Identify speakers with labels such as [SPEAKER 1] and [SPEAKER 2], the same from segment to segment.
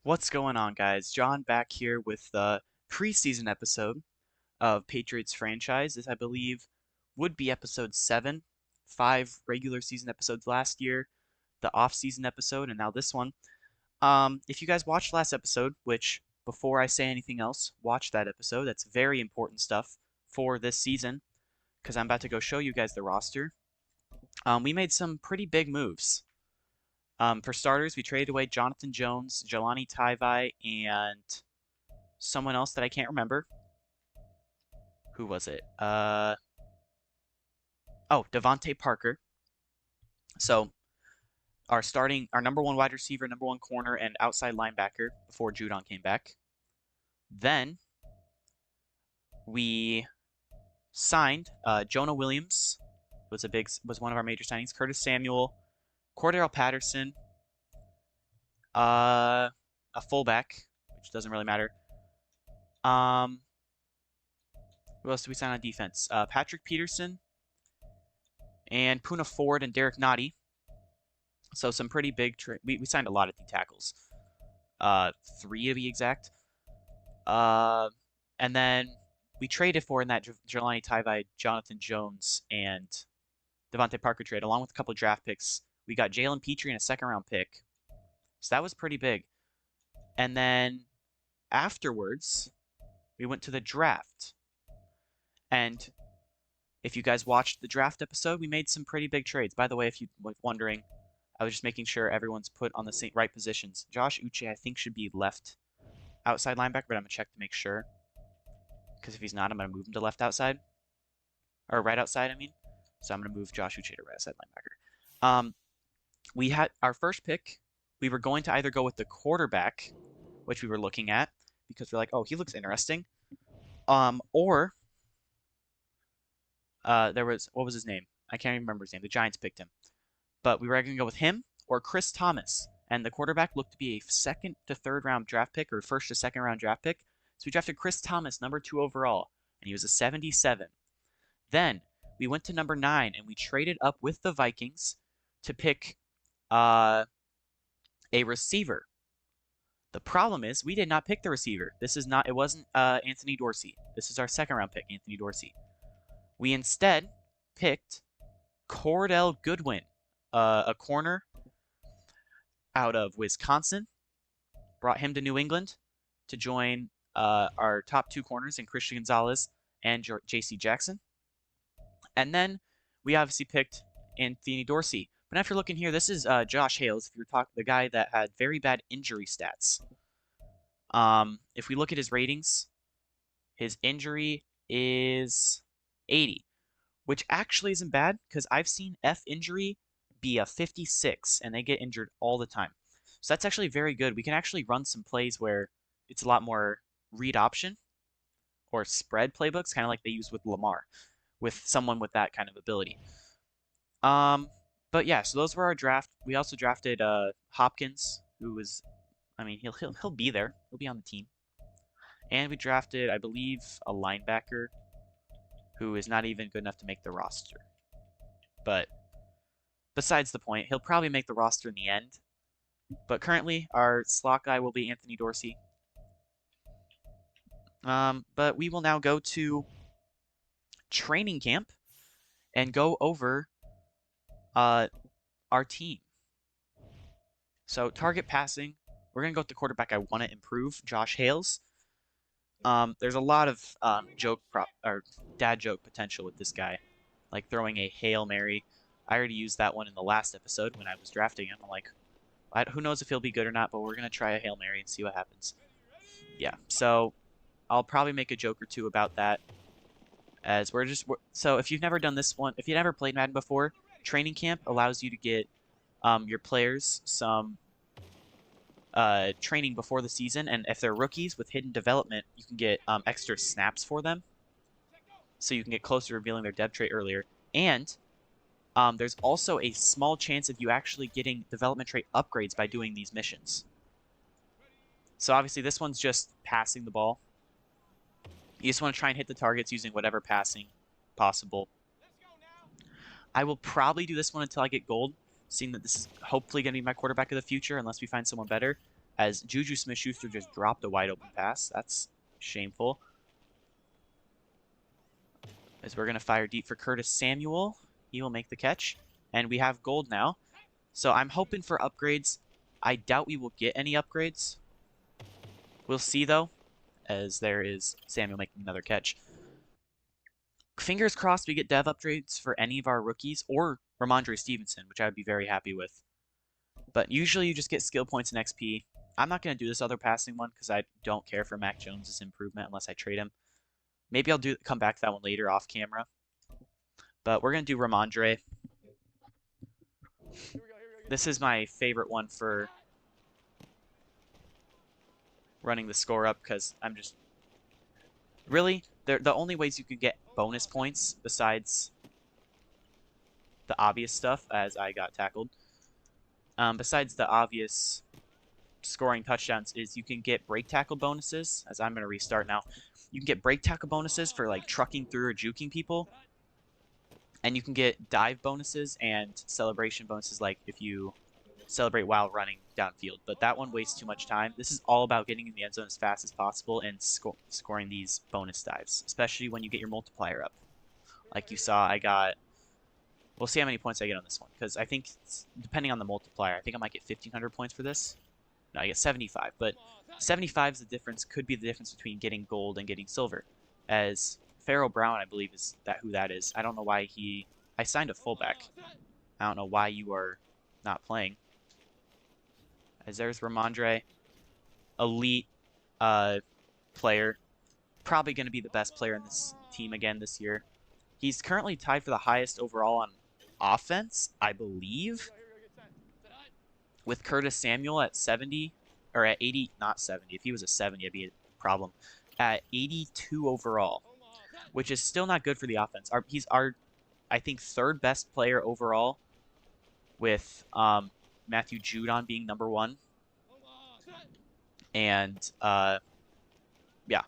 [SPEAKER 1] What's going on, guys? John back here with the preseason episode of Patriots franchise. This, I believe, would be episode 7. 5 regular season episodes last year, the off-season episode, and now this one. If you guys watched last episode, which, before I say anything else, watch that episode. That's very important stuff for this season, because I'm about to go show you guys the roster. We made some pretty big moves. For starters, we traded away Jonathan Jones, Jelani Tavai, and someone else that I can't remember. Who was it? Devontae Parker. So our number one wide receiver, number one corner, and outside linebacker before Judon came back. Then we signed Jonah Williams was one of our major signings. Curtis Samuel, Cordell Patterson, a fullback, which doesn't really matter. Who else did we sign on defense? Patrick Peterson and Puna Ford and Derek Nottie. So some pretty big we signed a lot of D tackles. 3 to be exact. And then we traded for in that Jelani Tavai, Jonathan Jones, and Devontae Parker trade, along with a couple of draft picks. We got Jalen Petrie and a second-round pick. So that was pretty big. And then afterwards, we went to the draft. And if you guys watched the draft episode, we made some pretty big trades. By the way, if you were wondering, I was just making sure everyone's put on the right positions. Josh Uche, I think, should be left outside linebacker, but I'm going to check to make sure. Because if he's not, I'm going to move him to left outside. Or right outside, I mean. So I'm going to move Josh Uche to right outside linebacker. We had our first pick. We were going to either go with the quarterback, which we were looking at, because we're like, oh, he looks interesting. Or there was, what was his name? I can't even remember his name. The Giants picked him. But we were going to go with him or Chris Thomas. And the quarterback looked to be a second to third round draft pick or first to second round draft pick. So we drafted Chris Thomas, number 2 overall, and he was a 77. Then we went to number 9 and we traded up with the Vikings to pick a receiver. The problem is we did not pick the receiver. It wasn't Anthony Dorsey. This is our second round pick, Anthony Dorsey. We instead picked Cordell Goodwin, a corner out of Wisconsin. Brought him to New England to join our top 2 corners in Christian Gonzalez and J.C. Jackson. And then we obviously picked Anthony Dorsey. But after looking here, this is Josh Hales, if you're talking the guy that had very bad injury stats. If we look at his ratings, his injury is 80, which actually isn't bad because I've seen F injury be a 56, and they get injured all the time. So that's actually very good. We can actually run some plays where it's a lot more read option or spread playbooks, kind of like they use with Lamar, with someone with that kind of ability. But yeah, so those were our draft. We also drafted Hopkins, who was, I mean, he'll be there. He'll be on the team. And we drafted, I believe, a linebacker who is not even good enough to make the roster. But besides the point, he'll probably make the roster in the end. But currently, our slot guy will be Anthony Dorsey. But we will now go to training camp and go over our team. So target passing, we're going to go with the quarterback I want to improve, Josh Hales. There's a lot of dad joke potential with this guy, like throwing a Hail Mary. I already used that one in the last episode when I was drafting him. I'm like, who knows if he'll be good or not, but we're going to try a Hail Mary and see what happens. Yeah, so I'll probably make a joke or two about that. So if you've never done this one, if you've never played Madden before, training camp allows you to get your players some training before the season, and if they're rookies with hidden development, you can get extra snaps for them, so you can get closer to revealing their depth trait earlier. And there's also a small chance of you actually getting development trait upgrades by doing these missions. So obviously this one's just passing the ball. You just want to try and hit the targets using whatever passing possible. I will probably do this one until I get gold, seeing that this is hopefully going to be my quarterback of the future unless we find someone better. as Juju Smith-Schuster just dropped a wide open pass. That's shameful. As we're going to fire deep for Curtis Samuel. He will make the catch. And we have gold now. So I'm hoping for upgrades. I doubt we will get any upgrades. We'll see, though, as there is Samuel making another catch. Fingers crossed we get dev upgrades for any of our rookies, or Ramondre Stevenson, which I would be very happy with. But usually you just get skill points and XP. I'm not going to do this other passing one because I don't care for Mac Jones' improvement unless I trade him. Maybe I'll come back to that one later off camera. But we're going to do Ramondre. This is my favorite one for running the score up because I'm just... Really, the only ways you could get bonus points besides the obvious stuff, as I got tackled, besides the obvious scoring touchdowns, is you can get break tackle bonuses, as I'm going to restart now. You can get break tackle bonuses for like trucking through or juking people. And you can get dive bonuses and celebration bonuses, like if you celebrate while running downfield. But that one wastes too much time. This is all about getting in the end zone as fast as possible and scoring these bonus dives, especially when you get your multiplier up. Like you saw, I got... We'll see how many points I get on this one, because I think, depending on the multiplier, I think I might get 1,500 points for this. No, I get 75, but 75 is the difference, could be the difference between getting gold and getting silver. As Pharaoh Brown, I believe, is who that is. I don't know why he... I signed a fullback. I don't know why you are not playing. As there's Ramondre, elite player. Probably going to be the best player in this team again this year. He's currently tied for the highest overall on offense, I believe, with Curtis Samuel at 70, or at 80, not 70. If he was a 70, it'd be a problem. At 82 overall, which is still not good for the offense. He's our, I think, third best player overall, with Matthew Judon being number 1. And, yeah.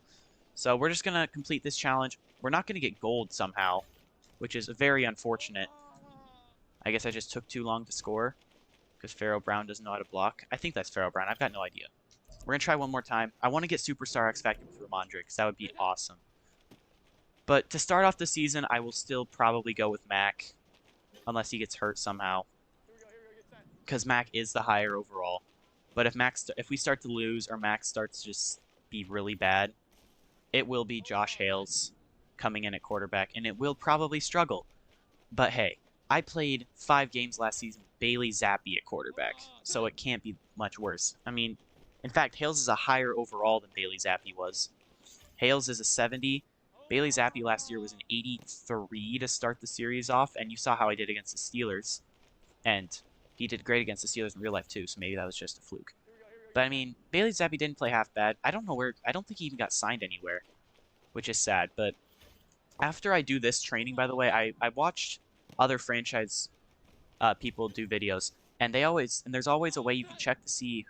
[SPEAKER 1] So we're just going to complete this challenge. We're not going to get gold somehow, which is very unfortunate. I guess I just took too long to score because Pharaoh Brown doesn't know how to block. I think that's Pharaoh Brown. I've got no idea. We're going to try one more time. I want to get Superstar X Factor with Ramondre because that would be awesome. But to start off the season, I will still probably go with Mac unless he gets hurt somehow, because Mac is the higher overall. But if we start to lose or Mac starts to just be really bad, it will be Josh Hales coming in at quarterback, and it will probably struggle. But hey, I played 5 games last season with Bailey Zappi at quarterback, so it can't be much worse. I mean, in fact, Hales is a higher overall than Bailey Zappi was. Hales is a 70. Bailey Zappi last year was an 83 to start the series off, and you saw how I did against the Steelers. And he did great against the Steelers in real life, too, so maybe that was just a fluke. But, I mean, Bailey Zappi didn't play half bad. I don't know where... I don't think he even got signed anywhere, which is sad. But after I do this training, by the way, I watched other franchise people do videos, and there's always a way you can check to see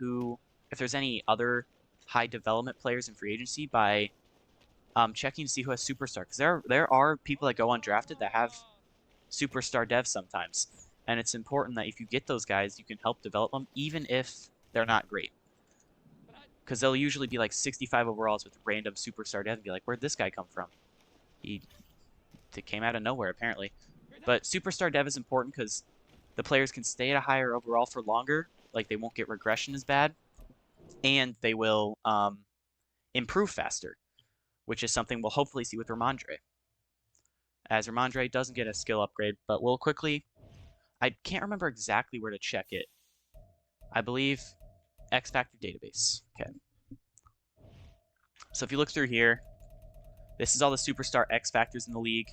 [SPEAKER 1] if there's any other high development players in free agency by checking to see who has superstar. Because there are people that go undrafted that have superstar devs sometimes. And it's important that if you get those guys, you can help develop them, even if they're not great. Because they'll usually be like 65 overalls with random superstar dev and be like, where'd this guy come from? He came out of nowhere, apparently. But superstar dev is important because the players can stay at a higher overall for longer. Like, they won't get regression as bad. And they will improve faster, which is something we'll hopefully see with Ramondre. As Ramondre doesn't get a skill upgrade, but we'll quickly... I can't remember exactly where to check it. I believe X Factor database. Okay. So if you look through here, this is all the superstar X Factors in the league.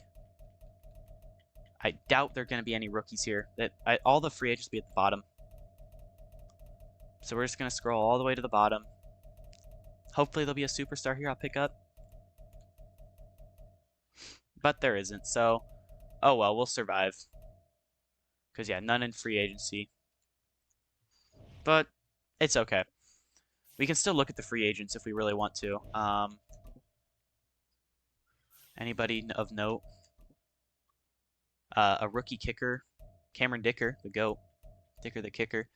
[SPEAKER 1] I doubt there are going to be any rookies here. All the free agents will be at the bottom. So we're just going to scroll all the way to the bottom. Hopefully there'll be a superstar here I'll pick up. But there isn't, so... Oh well, we'll survive. Because, yeah, none in free agency. But it's okay. We can still look at the free agents if we really want to. Anybody of note? A rookie kicker. Cameron Dicker, the GOAT. Dicker the kicker.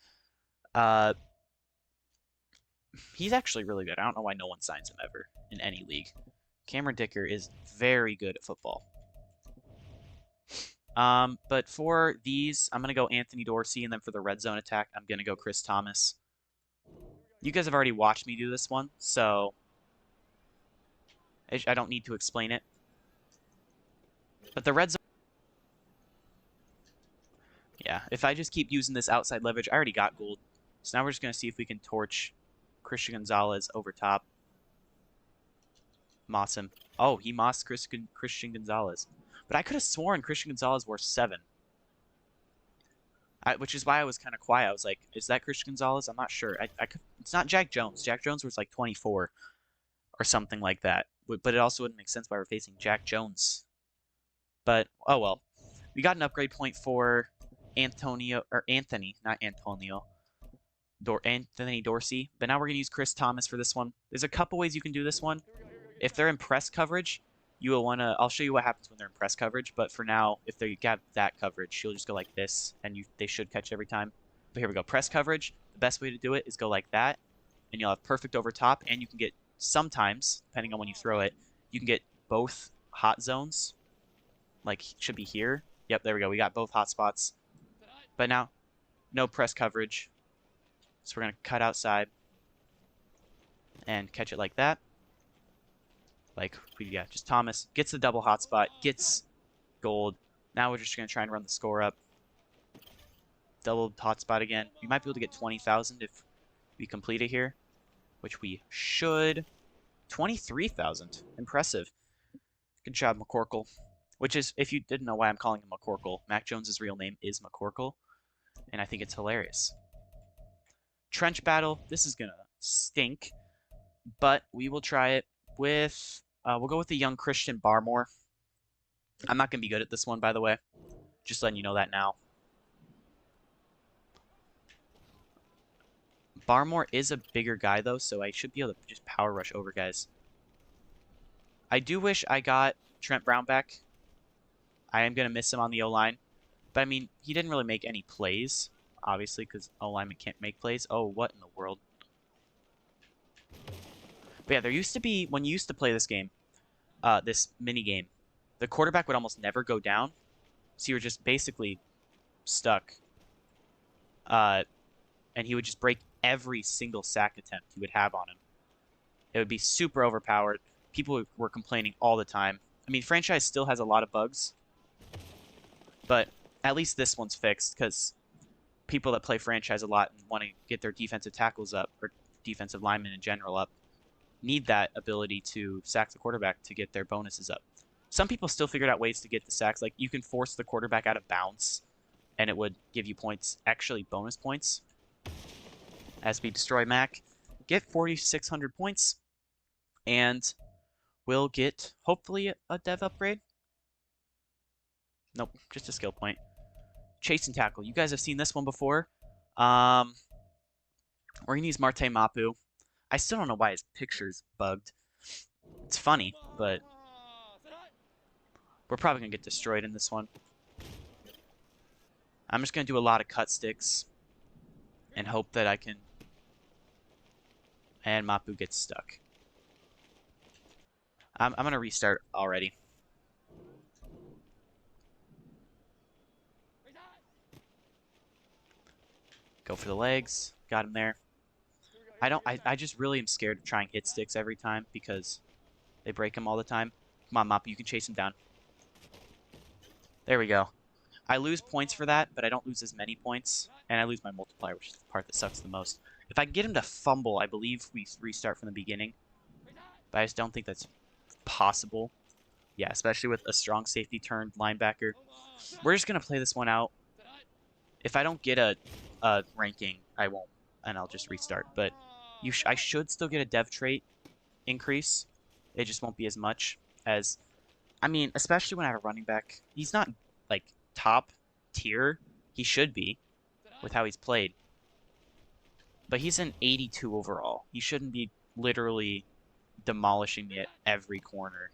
[SPEAKER 1] He's actually really good. I don't know why no one signs him ever in any league. Cameron Dicker is very good at football. But for these, I'm going to go Anthony Dorsey, and then for the red zone attack, I'm going to go Chris Thomas. You guys have already watched me do this one, so I don't need to explain it. But the red zone... Yeah, if I just keep using this outside leverage, I already got gold. So now we're just going to see if we can torch Christian Gonzalez over top. Moss him. Oh, he mossed Christian Gonzalez. But I could have sworn Christian Gonzalez wore 7. Which is why I was kind of quiet. I was like, is that Christian Gonzalez? I'm not sure. It's not Jack Jones. Jack Jones was like 24 or something like that. But it also wouldn't make sense why we're facing Jack Jones. But, oh well. We got an upgrade point for Anthony, not Antonio. Anthony Dorsey. But now we're going to use Chris Thomas for this one. There's a couple ways you can do this one. If they're in press coverage, you will want to... I'll show you what happens when they're in press coverage. But for now, if they got that coverage, you'll just go like this. And they should catch every time. But here we go. Press coverage. The best way to do it is go like that. And you'll have perfect over top. And you can get, sometimes, depending on when you throw it, you can get both hot zones. Like, should be here. Yep, there we go. We got both hot spots. But now, no press coverage. So we're going to cut outside. And catch it like that. Yeah, just Thomas gets the double hotspot, gets gold. Now we're just going to try and run the score up. Double hotspot again. We might be able to get 20,000 if we complete it here, which we should. 23,000. Impressive. Good job, McCorkle. Which is, if you didn't know why I'm calling him McCorkle, Mac Jones's real name is McCorkle, and I think it's hilarious. Trench battle. This is going to stink, but we will try it with... we'll go with the young Christian Barmore. I'm not going to be good at this one, by the way. Just letting you know that now. Barmore is a bigger guy, though, so I should be able to just power rush over guys. I do wish I got Trent Brown back. I am going to miss him on the O-line. But, I mean, he didn't really make any plays, obviously, because O-lineman can't make plays. Oh, what in the world? But yeah, there used to be, when you used to play this game, this mini game, the quarterback would almost never go down. So you were just basically stuck. And he would just break every single sack attempt he would have on him. It would be super overpowered. People were complaining all the time. I mean, franchise still has a lot of bugs. But at least this one's fixed because people that play franchise a lot and want to get their defensive tackles up, or defensive linemen in general up, need that ability to sack the quarterback to get their bonuses up. Some people still figured out ways to get the sacks. Like, you can force the quarterback out of bounds, and it would give you points, actually bonus points. As we destroy Mac, get 4,600 points, and we'll get, hopefully, a dev upgrade. Nope, just a skill point. Chase and tackle. You guys have seen this one before. We're going to use Marte Mapu. I still don't know why his picture's bugged. It's funny, but we're probably going to get destroyed in this one. I'm just going to do a lot of cut sticks and hope that I can... And Mapu gets stuck. I'm going to restart already. Go for the legs. Got him there. I just really am scared of trying hit sticks every time because they break him all the time. Come on, Mapu, you can chase him down. There we go. I lose points for that, but I don't lose as many points. And I lose my multiplier, which is the part that sucks the most. If I can get him to fumble, I believe we restart from the beginning. But I just don't think that's possible. Yeah, especially with a strong safety turned linebacker. We're just going to play this one out. If I don't get a ranking, I won't. And I'll just restart. But I should still get a dev trait increase. It just won't be as much as... I mean, especially when I have a running back. He's not, like, top tier. He should be with how he's played. But he's an 82 overall. He shouldn't be literally demolishing me at every corner.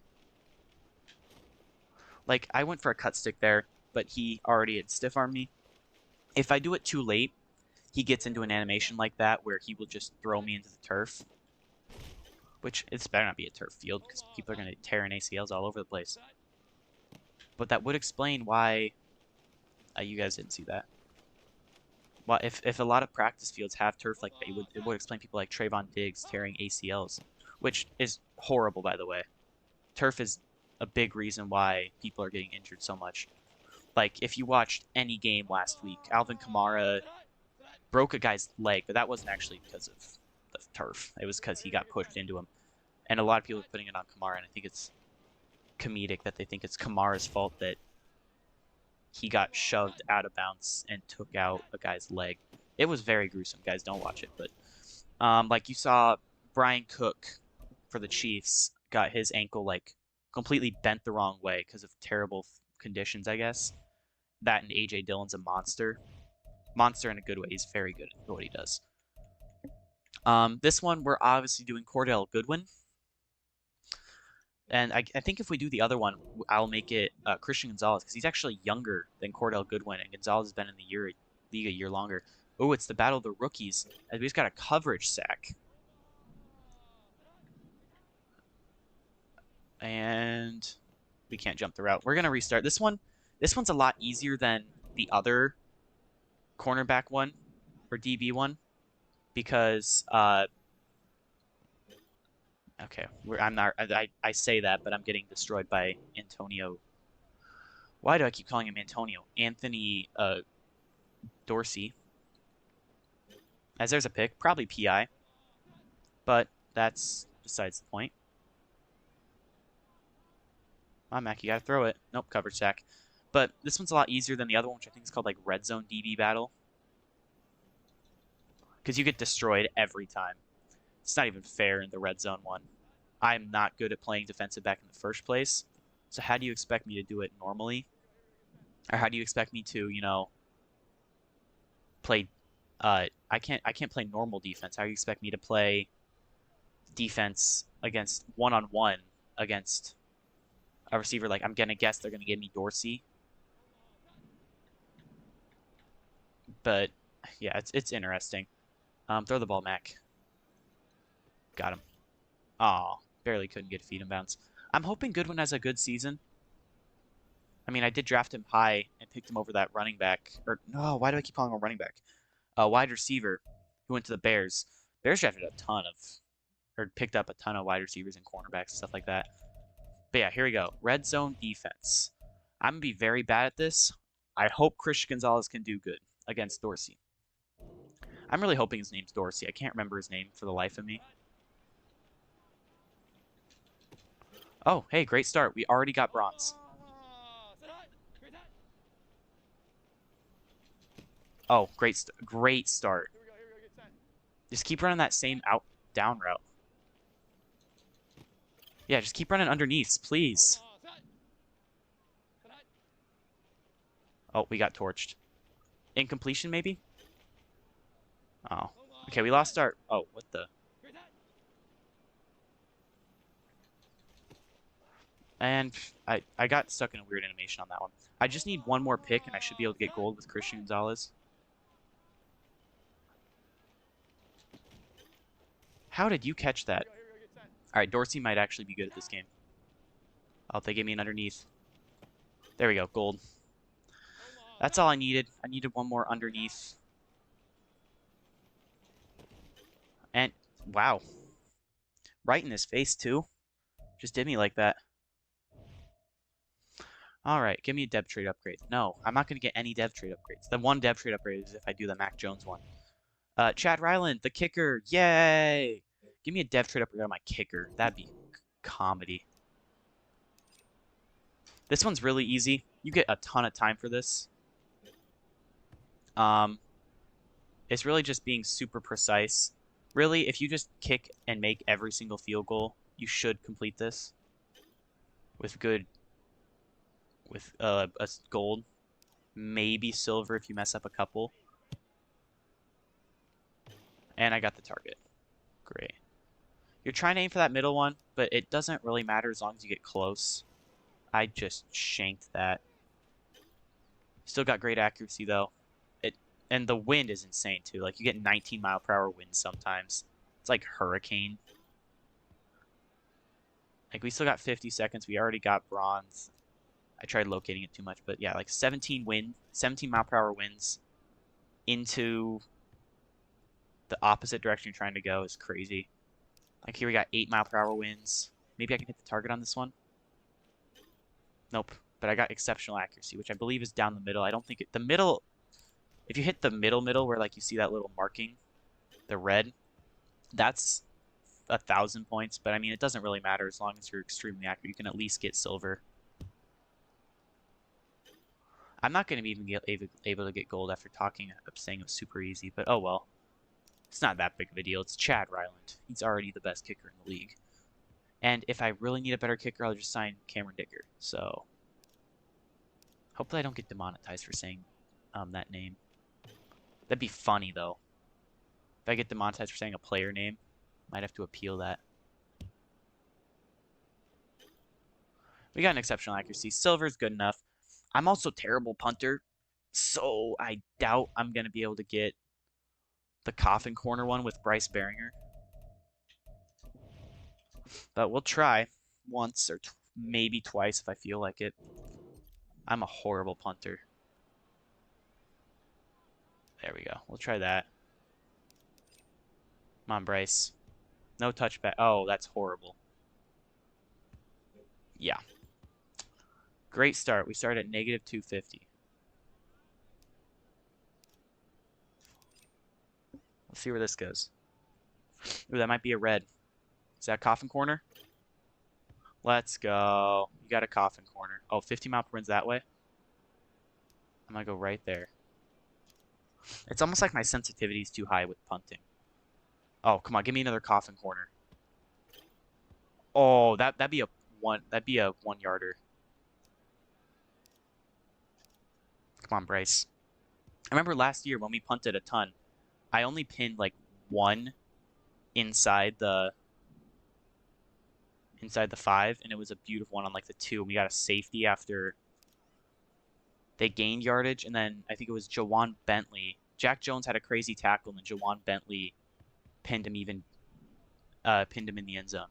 [SPEAKER 1] Like, I went for a cut stick there, but he already had stiff-armed me. If I do it too late, he gets into an animation like that where he will just throw me into the turf. Which, it's better not be a turf field, because people are going to tear in ACLs all over the place. But that would explain why... you guys didn't see that. Well, if a lot of practice fields have turf like that, it would explain people like Trayvon Diggs tearing ACLs, which is horrible, by the way. Turf is a big reason why people are getting injured so much. Like, if you watched any game last week, Alvin Kamara broke a guy's leg, but that wasn't actually because of the turf. It was because he got pushed into him. And a lot of people are putting it on Kamara, and I think it's comedic that they think it's Kamara's fault that he got shoved out of bounds and took out a guy's leg. It was very gruesome. Guys, don't watch it. But like you saw, Brian Cook for the Chiefs got his ankle like completely bent the wrong way because of terrible conditions, I guess. That and A.J. Dillon's a monster. Monster in a good way. He's very good at what he does. This one, we're obviously doing Cordell Goodwin. And I think if we do the other one, I'll make it Christian Gonzalez, because he's actually younger than Cordell Goodwin, and Gonzalez has been in the league a year longer. Oh, it's the battle of the rookies, as we just got a coverage sack. And we can't jump the route. We're going to restart. This one's a lot easier than the other cornerback one, or DB one, because... Okay, I say that, but I'm getting destroyed by Antonio. Why do I keep calling him Antonio? Anthony Dorsey. As there's a pick, probably PI. But that's besides the point. Come on, Mac, you gotta throw it. Nope, coverage sack. But this one's a lot easier than the other one, which I think is called like Red Zone DB Battle. Because you get destroyed every time. It's not even fair in the red zone one. I'm not good at playing defensive back in the first place. So how do you expect me to do it normally? Or how do you expect me to, you know, play I can't play normal defense. How do you expect me to play defense against one-on-one against a receiver? Like, I'm gonna guess they're gonna give me Dorsey. But yeah, it's interesting. Throw the ball, Mac. Got him. Aw, barely couldn't get feet in bounds. I'm hoping Goodwin has a good season. I mean, I did draft him high and picked him over that running back. Or, no, why do I keep calling him a running back? A wide receiver who went to the Bears. Bears drafted a ton of, or picked up a ton of wide receivers and cornerbacks and stuff like that. But yeah, here we go. Red zone defense. I'm going to be very bad at this. I hope Christian Gonzalez can do good against Dorsey. I'm really hoping his name's Dorsey. I can't remember his name for the life of me. Oh, hey, great start. We already got bronze. Oh, great start. Just keep running that same down route. Yeah, just keep running underneath, please. Oh, we got torched. Incompletion, maybe? Oh. Okay, we lost our... Oh, what the... And I got stuck in a weird animation on that one. I just need one more pick, and I should be able to get gold with Christian Gonzalez. How did you catch that? All right, Dorsey might actually be good at this game. Oh, they gave me an underneath. There we go, gold. That's all I needed. I needed one more underneath. And, wow. Right in his face, too. Just did me like that. All right, give me a dev trade upgrade. No, I'm not going to get any dev trade upgrades. The one dev trade upgrade is if I do the Mac Jones one. Chad Ryland, the kicker. Yay! Give me a dev trade upgrade on my kicker. That'd be comedy. This one's really easy. You get a ton of time for this. It's really just being super precise. Really, if you just kick and make every single field goal, you should complete this with good, with a gold, maybe silver if you mess up a couple. And I got the target. Great. You're trying to aim for that middle one, but it doesn't really matter as long as you get close. I just shanked that. Still got great accuracy, though. And the wind is insane too. Like you get 19-mile-per-hour winds sometimes. It's like hurricane. Like we still got 50 seconds. We already got bronze. I tried locating it too much, but yeah, like 17 mile-per-hour winds into the opposite direction you're trying to go is crazy. Like here we got 8-mile-per-hour winds. Maybe I can hit the target on this one. Nope, but I got exceptional accuracy, which I believe is down the middle. I don't think the middle, if you hit the middle where like you see that little marking, the red, that's 1,000 points. But I mean, it doesn't really matter as long as you're extremely accurate. You can at least get silver. I'm not going to be even able to get gold after saying it was super easy, but oh well. It's not that big of a deal. It's Chad Ryland. He's already the best kicker in the league. And if I really need a better kicker, I'll just sign Cameron Dicker. So hopefully I don't get demonetized for saying that name. That'd be funny, though. If I get demonetized for saying a player name, might have to appeal that. We got an exceptional accuracy. Silver's good enough. I'm also terrible punter, so I doubt I'm going to be able to get the coffin corner one with Bryce Beringer. But we'll try once or maybe twice if I feel like it. I'm a horrible punter. There we go. We'll try that. Come on, Bryce. No touchback. Oh, that's horrible. Yeah. Great start. We start at negative 250. Let's see where this goes. Ooh, that might be a red. Is that coffin corner? Let's go. You got a coffin corner. Oh, 50 mile per wind's that way? I'm going to go right there. It's almost like my sensitivity is too high with punting. Oh, come on. Give me another coffin corner. Oh, that'd be a 1-yarder. Come on, Bryce. I remember last year when we punted a ton, I only pinned like one inside the 5, and it was a beautiful one on like the 2. And we got a safety after they gained yardage, and then I think it was Jawan Bentley. Jack Jones had a crazy tackle, and then Jawan Bentley pinned him in the end zone.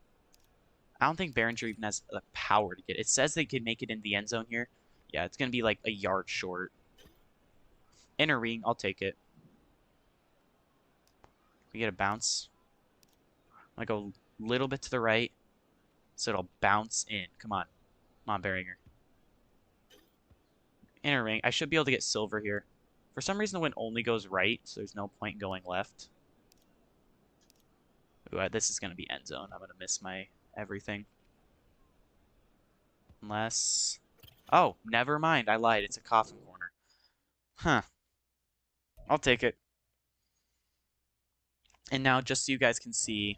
[SPEAKER 1] I don't think Behringer even has the power to get it. It says they could make it in the end zone here. Yeah, it's going to be like a yard short. Inner ring, I'll take it. We get a bounce. I'm going to go a little bit to the right, so it'll bounce in. Come on. Come on, Behringer. Inner ring. I should be able to get silver here. For some reason, the wind only goes right, so there's no point in going left. Ooh, this is going to be end zone. I'm going to miss my everything. Unless... Oh, never mind. I lied. It's a coffin corner. Huh. I'll take it. And now, just so you guys can see,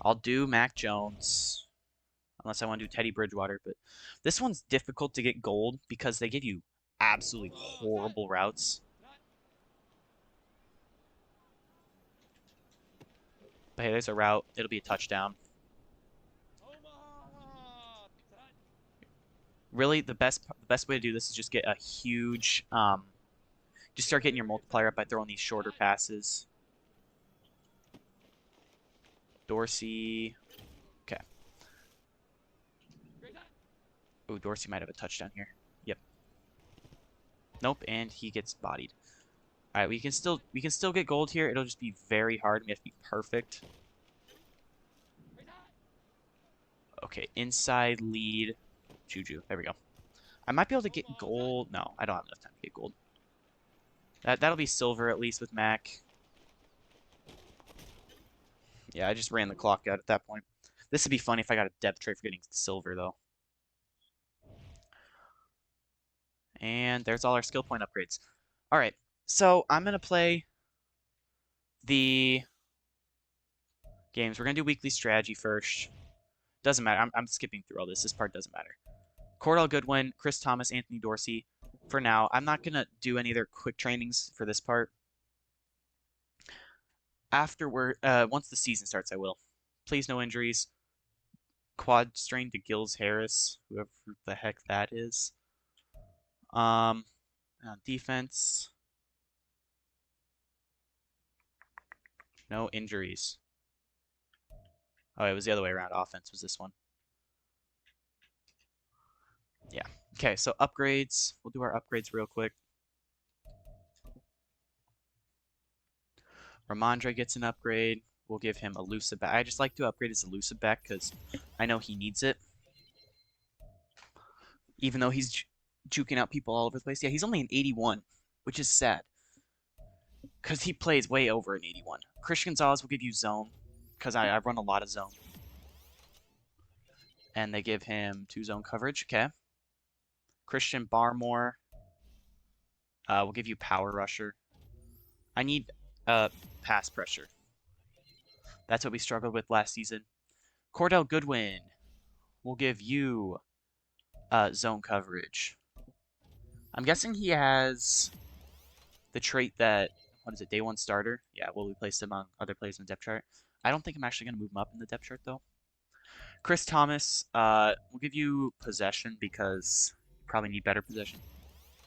[SPEAKER 1] I'll do Mac Jones. Unless I want to do Teddy Bridgewater. But this one's difficult to get gold because they give you absolutely horrible routes. But hey, there's a route. It'll be a touchdown. Really, the best way to do this is just get a huge... just start getting your multiplier up by throwing these shorter passes. Dorsey. Okay. Ooh, Dorsey might have a touchdown here. Yep. Nope, and he gets bodied. All right, we can still get gold here. It'll just be very hard. We have to be perfect. Okay, inside lead. Juju. There we go. I might be able to get gold. No, I don't have enough time to get gold. That'll be silver at least with Mac. Yeah, I just ran the clock out at that point. This would be funny if I got a depth trade for getting silver, though. And there's all our skill point upgrades. All right, so I'm going to play the games. We're going to do weekly strategy first. Doesn't matter. I'm skipping through all this. This part doesn't matter. Cordell Goodwin, Chris Thomas, Anthony Dorsey. For now, I'm not going to do any of their quick trainings for this part. Once the season starts, I will. Please, no injuries. Quad strain to Gills Harris, whoever the heck that is. Defense. No injuries. Oh, it was the other way around. Offense was this one. Yeah. Okay, so upgrades. We'll do our upgrades real quick. Ramondre gets an upgrade. We'll give him elusive back. I just like to upgrade his elusive back because I know he needs it. Even though he's juking out people all over the place. Yeah, he's only an 81, which is sad. Because he plays way over an 81. Christian Gonzalez will give you zone because I run a lot of zone. And they give him 2 zone coverage. Okay. Christian Barmore will give you power rusher. I need pass pressure. That's what we struggled with last season. Cordell Goodwin will give you zone coverage. I'm guessing he has the trait that, what is it, day 1 starter? Yeah, we'll replace him on other players in the depth chart. I don't think I'm actually going to move him up in the depth chart, though. Chris Thomas will give you possession because you probably need better possession.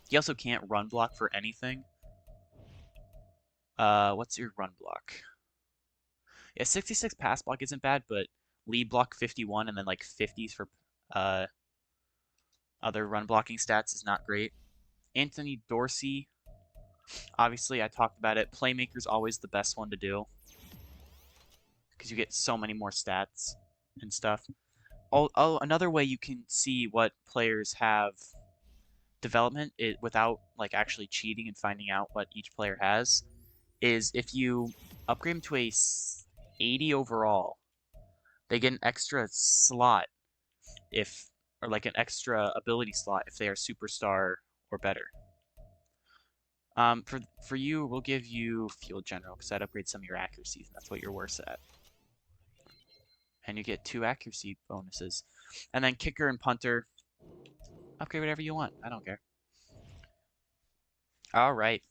[SPEAKER 1] He also can't run block for anything. What's your run block? Yeah, 66 pass block isn't bad, but lead block 51 and then like 50s for other run blocking stats is not great. Anthony Dorsey, obviously I talked about it. Playmaker's always the best one to do because you get so many more stats and stuff. Oh, another way you can see what players have development without like actually cheating and finding out what each player has is if you upgrade them to a 80 overall, they get an extra slot or like an extra ability slot if they are superstar or better. For you, we'll give you field general because that upgrades some of your accuracies, and that's what you're worse at. And you get 2 accuracy bonuses. And then kicker and punter, upgrade whatever you want. I don't care. All right.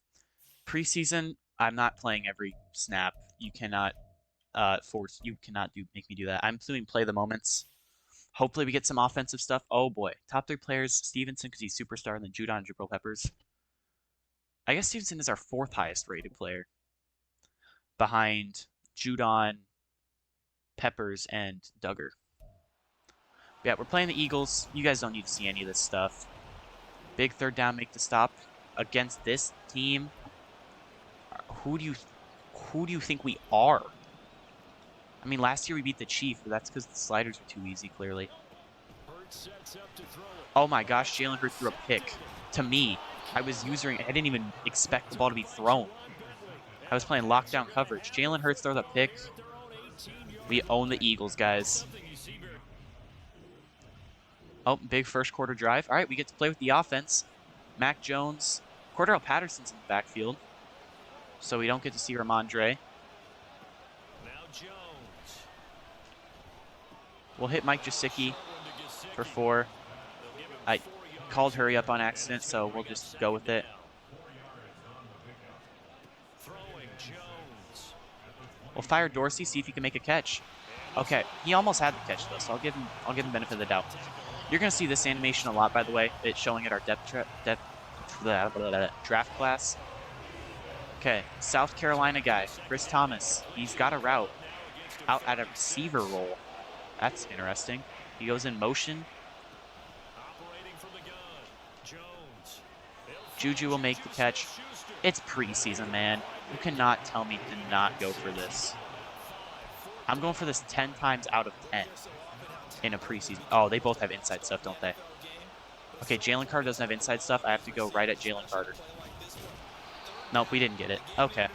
[SPEAKER 1] Preseason, I'm not playing every snap. You cannot make me do that. I'm doing play the moments. Hopefully we get some offensive stuff. Oh boy. Top 3 players, Stevenson because he's superstar, and then Judon and Jabril Peppers. I guess Stevenson is our 4th highest rated player. Behind Judon, Peppers, and Duggar. Yeah, we're playing the Eagles. You guys don't need to see any of this stuff. Big third down, make the stop against this team. Who do you think we are? I mean, last year we beat the Chiefs, but that's because the sliders are too easy, clearly. Oh my gosh, Jalen Hurts threw a pick to me. I didn't even expect the ball to be thrown. I was playing lockdown coverage. Jalen Hurts throws a pick. We own the Eagles, guys. Oh, big first quarter drive. All right, we get to play with the offense. Mac Jones. Cordell Patterson's in the backfield, so we don't get to see Ramondre. We'll hit Mike Gesicki for 4. I called hurry up on accident, so we'll just go with it. We'll fire Dorsey, see if he can make a catch. Okay, he almost had the catch though, so I'll give him benefit of the doubt. You're gonna see this animation a lot, by the way. It's showing at our draft class. Okay, South Carolina guy, Chris Thomas. He's got a route out at a receiver role. That's interesting. He goes in motion. Juju will make the catch. It's preseason, man. You cannot tell me to not go for this. I'm going for this 10 times out of 10 in a preseason. Oh, they both have inside stuff, don't they? Okay, Jalen Carter doesn't have inside stuff. I have to go right at Jalen Carter. Nope, we didn't get it. Okay.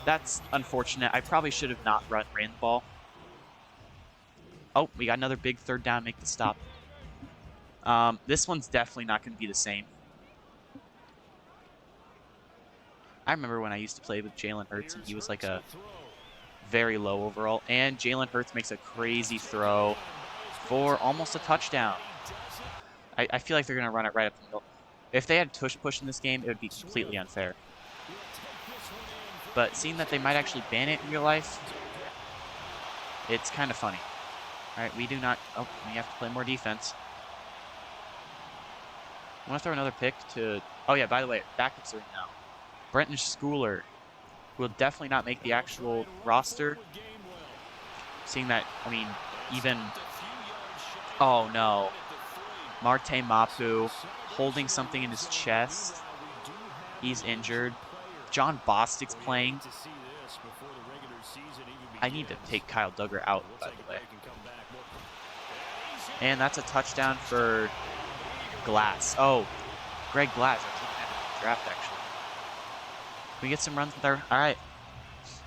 [SPEAKER 1] That's unfortunate. I probably should have not ran the ball. Oh, we got another big third down, make the stop. This one's definitely not going to be the same. I remember when I used to play with Jalen Hurts, and he was like a very low overall. And Jalen Hurts makes a crazy throw for almost a touchdown. I feel like they're going to run it right up the middle. If they had tush push in this game, it would be completely unfair. But seeing that they might actually ban it in real life, it's kind of funny. All right, we do not... Oh, we have to play more defense. I want to throw another pick to... Oh, yeah, by the way, backups are in now. Brenton Schooler who will definitely not make the actual roster. Seeing that, I mean, even... Oh, no. Marte Mapu holding something in his chest. He's injured. John Bostic's playing. I need to take Kyle Duggar out, by the way. And that's a touchdown for Glass. Oh, Greg Glass. I took him in the draft, actually. Can we get some runs with our... All right.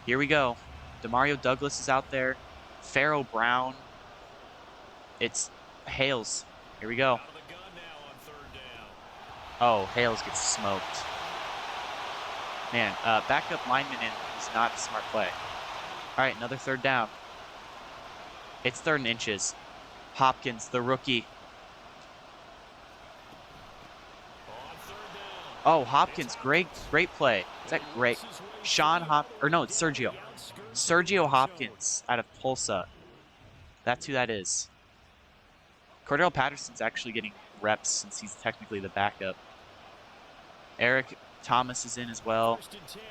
[SPEAKER 1] Here we go. Demario Douglas is out there. Pharaoh Brown. It's Hales. Here we go. Oh, Hales gets smoked. Man, backup lineman in is not a smart play. All right, another third down. It's 3rd and inches. Hopkins, the rookie. Oh, Hopkins, great play. Is that great? It's Sergio. Sergio Hopkins out of Tulsa. That's who that is. Cordell Patterson's actually getting reps since he's technically the backup. Eric Thomas is in as well.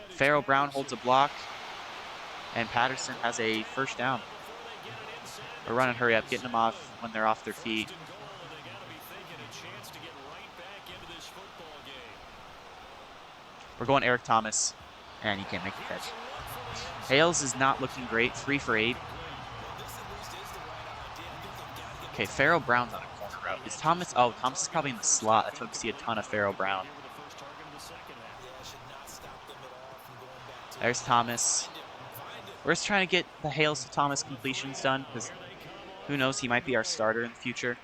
[SPEAKER 1] Pharaoh Brown holds a block. And Patterson has a first down. We're running hurry up, getting them off when they're off their feet. We're going Eric Thomas. And he can't make the catch. Hales is not looking great. 3 for 8. Okay, Pharaoh Brown's on a corner route. Is Thomas... Oh, Thomas is probably in the slot. That's why we see a ton of Pharaoh Brown. There's Thomas. We're just trying to get the Hales to Thomas completions done, because who knows, he might be our starter in the future.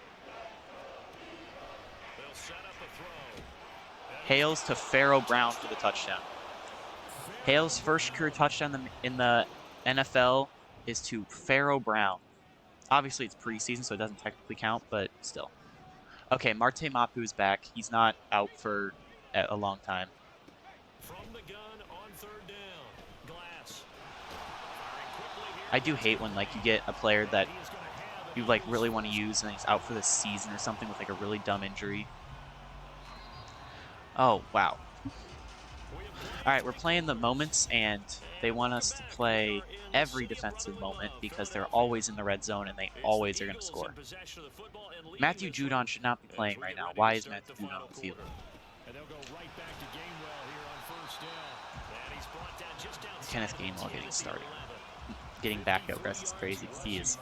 [SPEAKER 1] Hales to Pharaoh Brown for the touchdown. Hales' first career touchdown in the NFL is to Pharaoh Brown. Obviously, it's preseason, so it doesn't technically count, but still. Okay, Marte Mapu is back. He's not out for a long time. I do hate when you get a player that you really want to use and he's out for the season or something with a really dumb injury. Oh, wow. All right, we're playing the moments, and they want us to play every defensive moment because they're always in the red zone and they always are going to score. Matthew Judon should not be playing right now. Why is Matthew Judon on the field? Kenneth Gainwell getting started. Getting back out rest is crazy. He is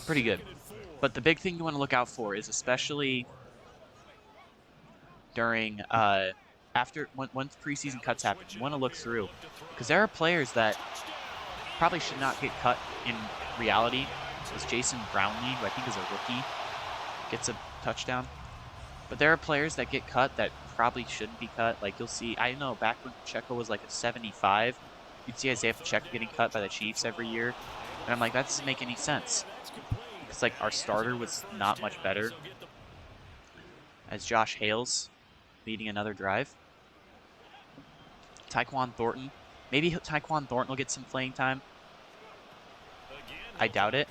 [SPEAKER 1] pretty good. But the big thing you want to look out for is especially during once preseason cuts happen, you want to look through, because there are players that probably should not get cut in reality. As Jason Brownlee, who I think is a rookie, gets a touchdown. But there are players that get cut that probably shouldn't be cut. You'll see, I know back when Pacheco was a 75, you'd see Isaiah Pacheco getting cut by the Chiefs every year. And I'm like, that doesn't make any sense. It's our starter was not much better. As Josh Hales leading another drive. Tyquan Thornton. Maybe Tyquan Thornton will get some playing time. I doubt it.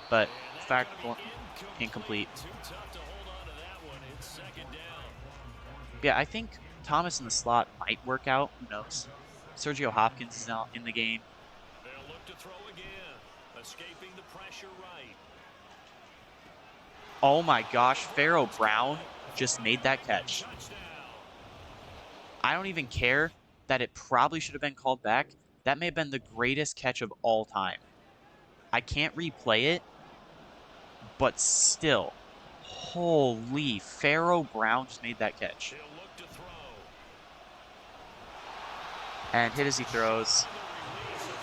[SPEAKER 1] But in fact, Thornton incomplete. Yeah, I think Thomas in the slot might work out. Who knows? Sergio Hopkins is now in the game. Oh my gosh, Pharaoh Brown just made that catch. I don't even care that it probably should have been called back. That may have been the greatest catch of all time. I can't replay it, but still. Holy, Pharaoh Brown just made that catch. And hit as he throws.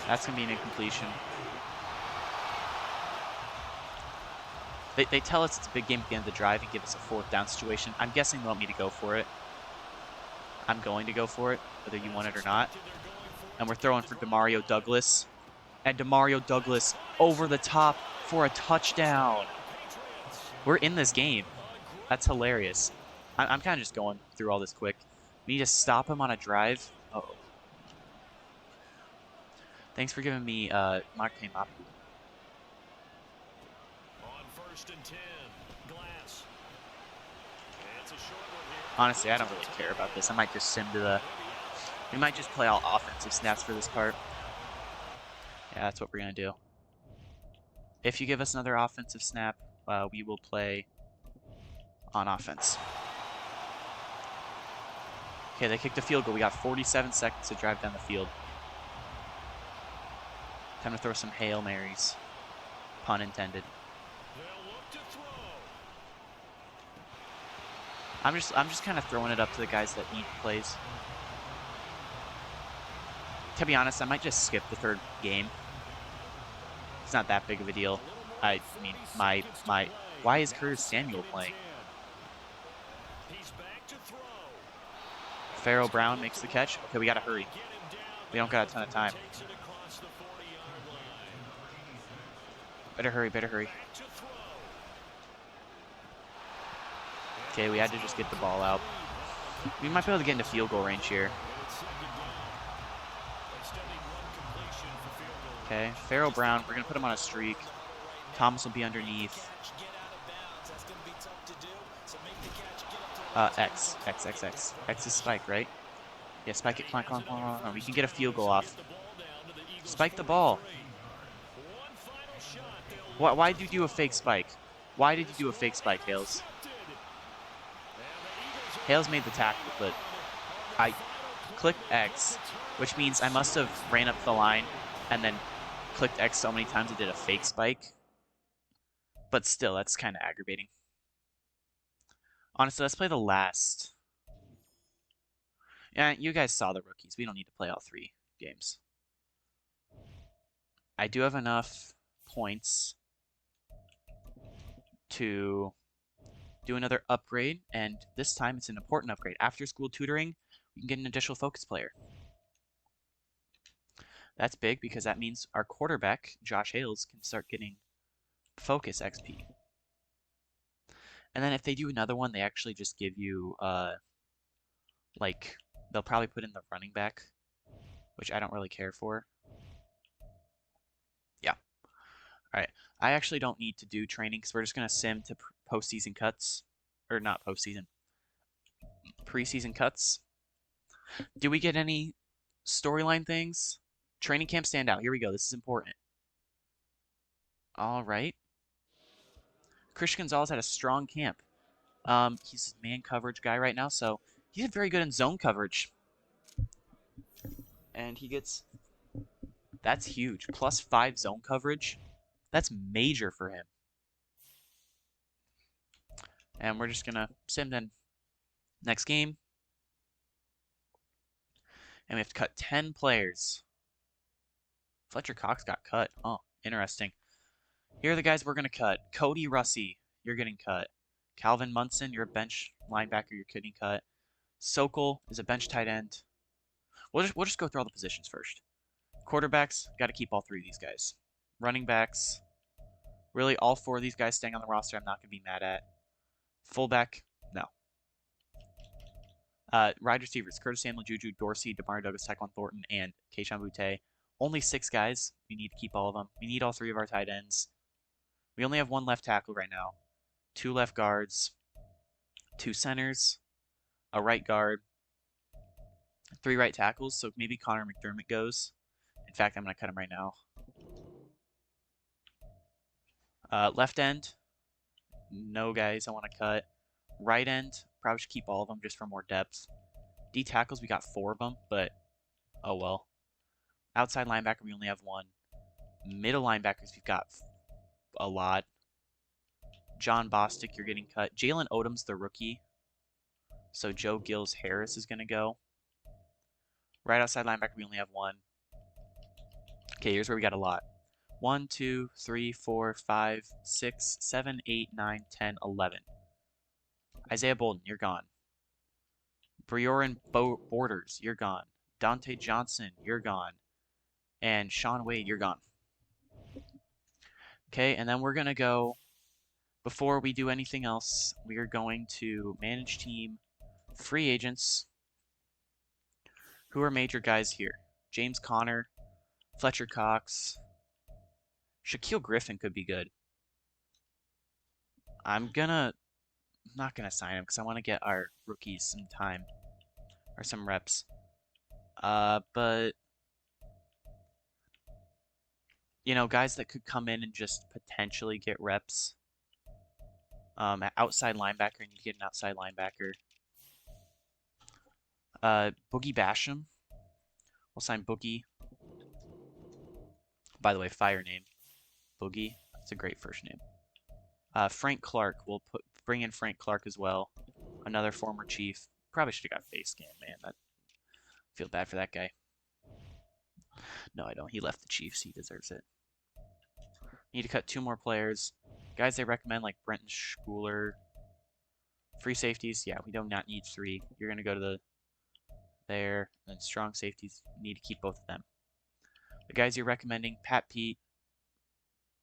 [SPEAKER 1] That's going to be an incompletion. They tell us it's a big game at the end of the drive and give us a 4th down situation. I'm guessing they want me to go for it. I'm going to go for it, whether you want it or not. And we're throwing for Demario Douglas. And Demario Douglas over the top for a touchdown. We're in this game. That's hilarious. I'm kind of just going through all this quick. We need to stop him on a drive. Uh-oh. Thanks for giving me Marte Mapu. Honestly, I don't really care about this. I might just sim to We might just play all offensive snaps for this part. Yeah, that's what we're going to do. If you give us another offensive snap, we will play on offense. Okay, they kicked a field goal. We got 47 seconds to drive down the field. Time to throw some Hail Marys. Pun intended. I'm just kind of throwing it up to the guys that need plays. To be honest, I might just skip the third game. It's not that big of a deal. I mean, why is Curtis Samuel playing? Pharaoh Brown makes the catch. Okay, we gotta hurry. We don't got a ton of time. Better hurry, better hurry. Okay, we had to just get the ball out. We might be able to get into field goal range here. Okay, Pharaoh Brown, we're going to put him on a streak. Thomas will be underneath. X. X is spike, right? Yeah, spike it. Come on. We can get a field goal off. Spike the ball. Why did you do a fake spike? Why did you do a fake spike, Hales? Hales made the tackle, but I clicked X, which means I must have ran up the line and then clicked X so many times it did a fake spike. But still, that's kind of aggravating. Honestly, let's play the last. Yeah, you guys saw the rookies. We don't need to play all 3 games. I do have enough points to do another upgrade, and this time it's an important upgrade. After school tutoring, we can get an additional focus player. That's big because that means our quarterback, Josh Hales, can start getting focus XP. And then if they do another one, they actually just give you, like, they'll probably put in the running back, which I don't really care for. Yeah. All right. I actually don't need to do training because we're just going to sim to postseason cuts. Or not postseason. Preseason cuts. Do we get any storyline things? Training camp standout. Here we go. This is important. All right. Christian Gonzalez had a strong camp. He's a man coverage guy right now, so he's very good in zone coverage. And he gets... That's huge. +5 zone coverage. That's major for him. And we're just going to sim then. Next game. And we have to cut 10 players. Fletcher Cox got cut. Oh, interesting. Here are the guys we're going to cut. Cody Russi, you're getting cut. Calvin Munson, you're a bench linebacker, you're getting cut. Sokol is a bench tight end. We'll just go through all the positions first. Quarterbacks, got to keep all 3 of these guys. Running backs, really all 4 of these guys staying on the roster I'm not going to be mad at. Fullback, no. Wide receivers, Curtis Samuel, Juju, Dorsey, Demario Douglas, Tyquan Thornton, and Keishon Butte. Only 6 guys. We need to keep all of them. We need all 3 of our tight ends. We only have 1 left tackle right now. 2 left guards. 2 centers. A right guard. 3 right tackles, so maybe Connor McDermott goes. In fact, I'm going to cut him right now. Left end. No guys I want to cut. Right end. Probably should keep all of them just for more depth. D tackles, we got 4 of them, but oh well. Outside linebacker, we only have 1. Middle linebackers, we've got a lot. John Bostic, you're getting cut. Jalen Odom's the rookie. So Joe Gills Harris is going to go. Right outside linebacker, we only have 1. Okay, here's where we got a lot. 1, 2, 3, 4, 5, 6, 7, 8, 9, 10, 11. Isaiah Bolden, you're gone. Briorin Borders, you're gone. Dante Johnson, you're gone. And Sean Wade, you're gone. Okay, and then we're going to go, before we do anything else, we are going to manage team, free agents. Who are major guys here? James Conner, Fletcher Cox, Shaquille Griffin could be good. I'm not gonna sign him because I want to get our rookies some time or some reps. But guys that could come in and just potentially get reps. Outside linebacker, you need to get an outside linebacker. Boogie Basham. We'll sign Boogie. By the way, fire name. Boogie. That's a great first name. Frank Clark. We'll bring in Frank Clark as well. Another former Chief. Probably should have got face scan, man. I feel bad for that guy. No, I don't. He left the Chiefs. He deserves it. Need to cut 2 more players. Guys they recommend like Brenton Schooler. Free safeties. Yeah, we do not need 3. You're going to go to there. And strong safeties, need to keep both of them. The guys you're recommending, Pat Pete,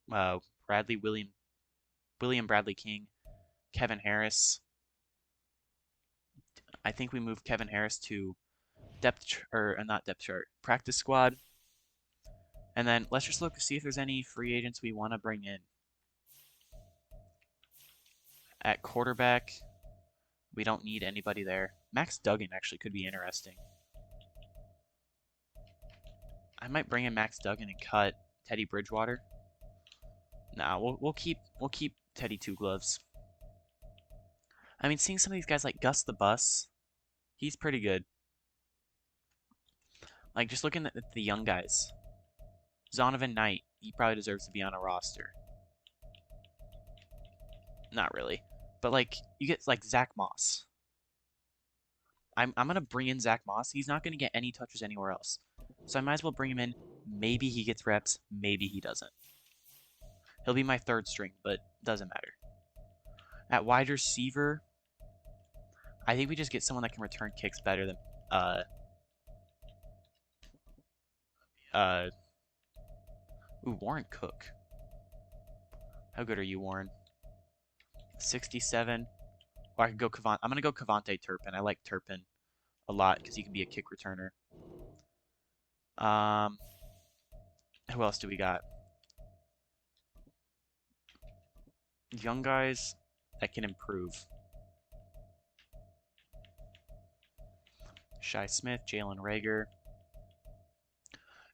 [SPEAKER 1] Bradley William Bradley King, Kevin Harris. I think we move Kevin Harris to not depth chart, practice squad. And then let's just look to see if there's any free agents we want to bring in. At quarterback, we don't need anybody there. Max Duggan actually could be interesting. I might bring in Max Duggan and cut Teddy Bridgewater. Nah, we'll keep Teddy Two Gloves. I mean, seeing some of these guys like Gus the Bus, he's pretty good. Like just looking at the young guys. Zonovan Knight, he probably deserves to be on a roster. Not really. But like you get like Zach Moss. I'm gonna bring in Zach Moss. He's not gonna get any touches anywhere else. So I might as well bring him in. Maybe he gets reps, maybe he doesn't. He'll be my 3rd string, but doesn't matter. At wide receiver, I think we just get someone that can return kicks better than Warren Cook. How good are you, Warren? 67. Or I could go I'm gonna go Cavante Turpin. I like Turpin a lot because he can be a kick returner. Who else do we got? Young guys that can improve. Shi Smith, Jalen Rager.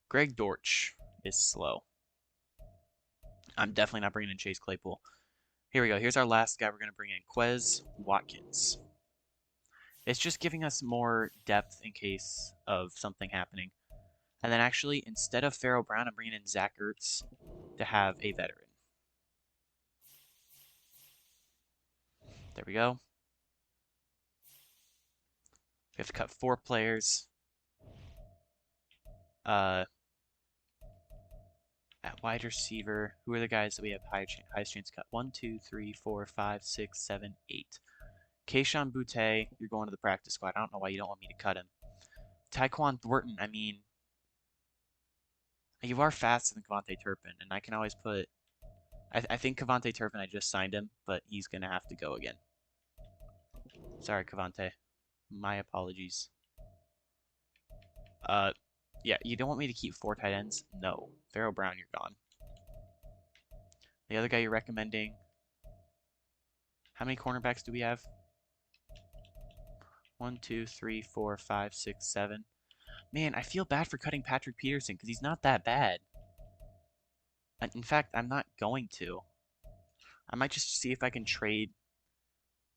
[SPEAKER 1] Greg Dortch is slow. I'm definitely not bringing in Chase Claypool. Here we go. Here's our last guy we're going to bring in, Quez Watkins. It's just giving us more depth in case of something happening. And then actually, instead of Pharaoh Brown, I'm bringing in Zach Ertz to have a veteran. There we go. We have to cut 4 players. At wide receiver, who are the guys that we have highest chance to cut? 1, 2, 3, 4, 5, 6, 7, 8. Kayshon Boutte, you're going to the practice squad. I don't know why you don't want me to cut him. Tyquan Thornton, I mean, you are faster than Cavante Turpin, and I can always put... I think Cavante Turpin, I just signed him, but he's going to have to go again. Sorry, Cavante. My apologies. Yeah, you don't want me to keep 4 tight ends? No. Pharaoh Brown, you're gone. The other guy you're recommending... How many cornerbacks do we have? 1, 2, 3, 4, 5, 6, 7. Man, I feel bad for cutting Patrick Peterson because he's not that bad. In fact, I'm not going to. I might just see if I can trade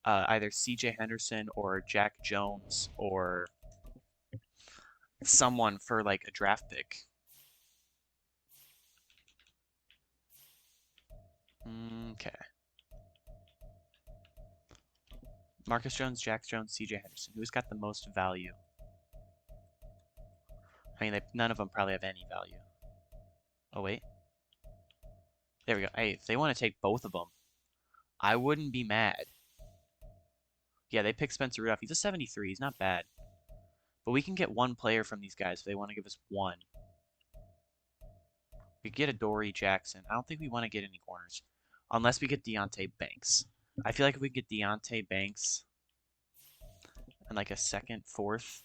[SPEAKER 1] either CJ Henderson or Jack Jones or someone for like a draft pick. Okay. Marcus Jones, Jack Jones, CJ Henderson. Who's got the most value? I mean, none of them probably have any value. Oh, wait. There we go. Hey, if they want to take both of them, I wouldn't be mad. Yeah, they picked Spencer Rudolph. He's a 73. He's not bad. But we can get 1 player from these guys if they want to give us 1. We get a Dory Jackson. I don't think we want to get any corners. Unless we get Deontay Banks. I feel like if we get Deontay Banks and like a 2nd, 4th.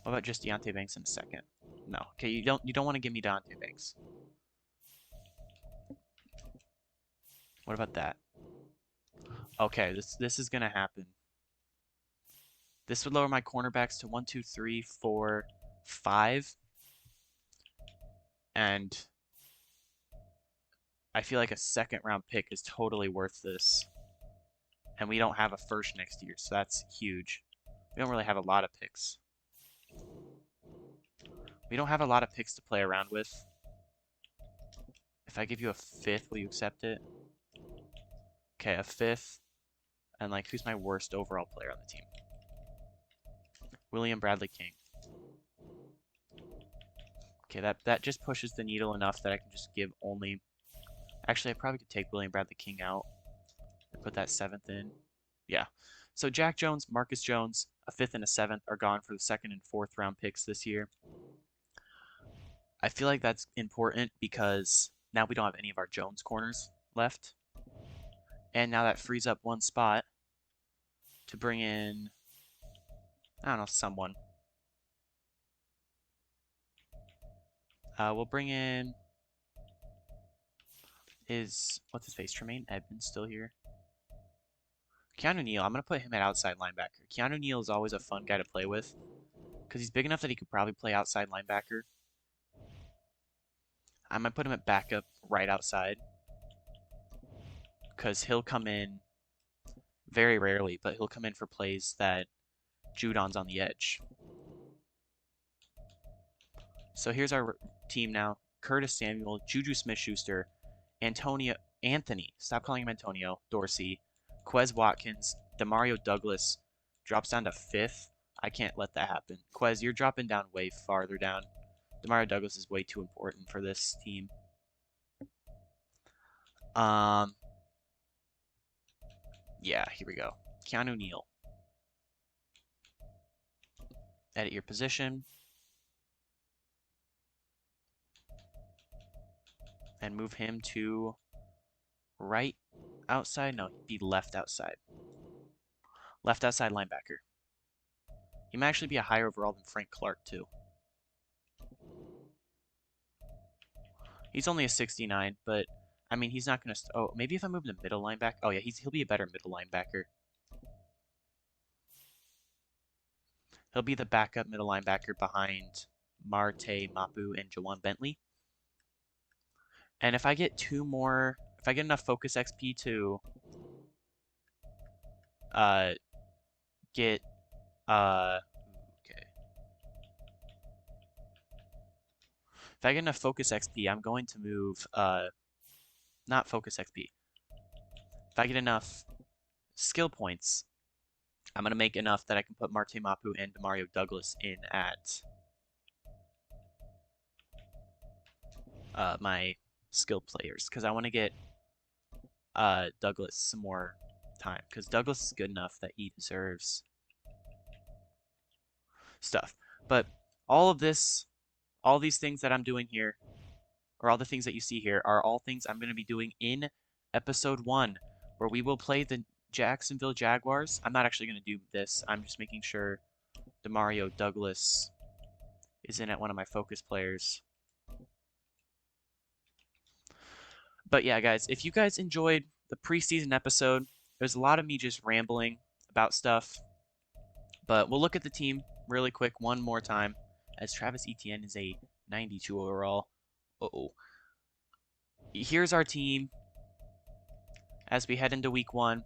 [SPEAKER 1] What about just Deontay Banks in a 2nd? No. Okay, you don't want to give me Deontay Banks. What about that? Okay, this is gonna happen. This would lower my cornerbacks to 1, 2, 3, 4, 5. And I feel like a second round pick is totally worth this. And we don't have a first next year, so that's huge. We don't really have a lot of picks. We don't have a lot of picks to play around with. If I give you a 5th, will you accept it? Okay, a 5th. And like, who's my worst overall player on the team? William Bradley King. Okay, that just pushes the needle enough that I can just give only... Actually, I probably could take William Bradley King out and put that 7th in. Yeah. So Jack Jones, Marcus Jones, a 5th and a 7th are gone for the 2nd and 4th round picks this year. I feel like that's important because now we don't have any of our Jones corners left. And now that frees up one spot to bring in, I don't know, someone. We'll bring in, what's his face, Tremaine Edmonds still here? Keanu Neal, I'm going to put him at outside linebacker. Keanu Neal is always a fun guy to play with because he's big enough that he could probably play outside linebacker. I'm going to put him at backup right outside because he'll come in very rarely, but he'll come in for plays that Judon's on the edge. So here's our team now. Curtis Samuel, Juju Smith-Schuster, Anthony, stop calling him Antonio, Dorsey, Quez Watkins, Demario Douglas drops down to 5th. I can't let that happen. Quez, you're dropping down way farther down. Demario Douglas is way too important for this team. Yeah, here we go. Keanu Neal. Edit your position. And move him to right outside. No, he'd be left outside. Left outside linebacker. He might actually be a higher overall than Frank Clark, too. He's only a 69, but, I mean, he's not going to... Oh, maybe if I move him to middle linebacker... Oh, yeah, he'll be a better middle linebacker. He'll be the backup middle linebacker behind Marte, Mapu, and Jawan Bentley. And if I get if I get enough Focus XP to get okay. If I get enough Focus XP, I'm going to move not Focus XP. If I get enough skill points, I'm gonna make enough that I can put Marte Mapu and Demario Douglas in at my skill players because I want to get Douglas some more time because Douglas is good enough that he deserves stuff. But all of this, all these things that I'm doing here, or all the things that you see here, are all things I'm going to be doing in episode 1, where we will play the Jacksonville Jaguars. I'm not actually going to do this. I'm just making sure Demario Douglas is in at one of my focus players. But yeah, guys, if you guys enjoyed the preseason episode, there's a lot of me just rambling about stuff. But we'll look at the team really quick one more time, as Travis Etienne is a 92 overall. Uh-oh. Here's our team as we head into week 1.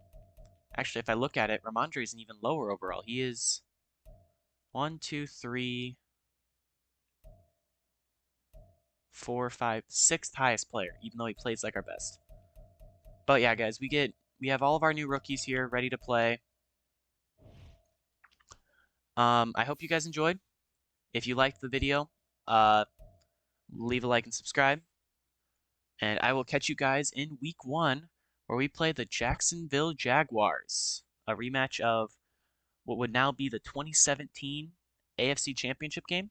[SPEAKER 1] Actually, if I look at it, Ramondre is an even lower overall. He is 1, 2, 3, 4, 5, 6th highest player, even though he plays like our best. But yeah, guys, we have all of our new rookies here ready to play. I hope you guys enjoyed. If you liked the video, leave a like and subscribe. And I will catch you guys in week 1, where we play the Jacksonville Jaguars, a rematch of what would now be the 2017 AFC Championship game.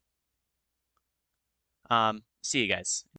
[SPEAKER 1] See you guys.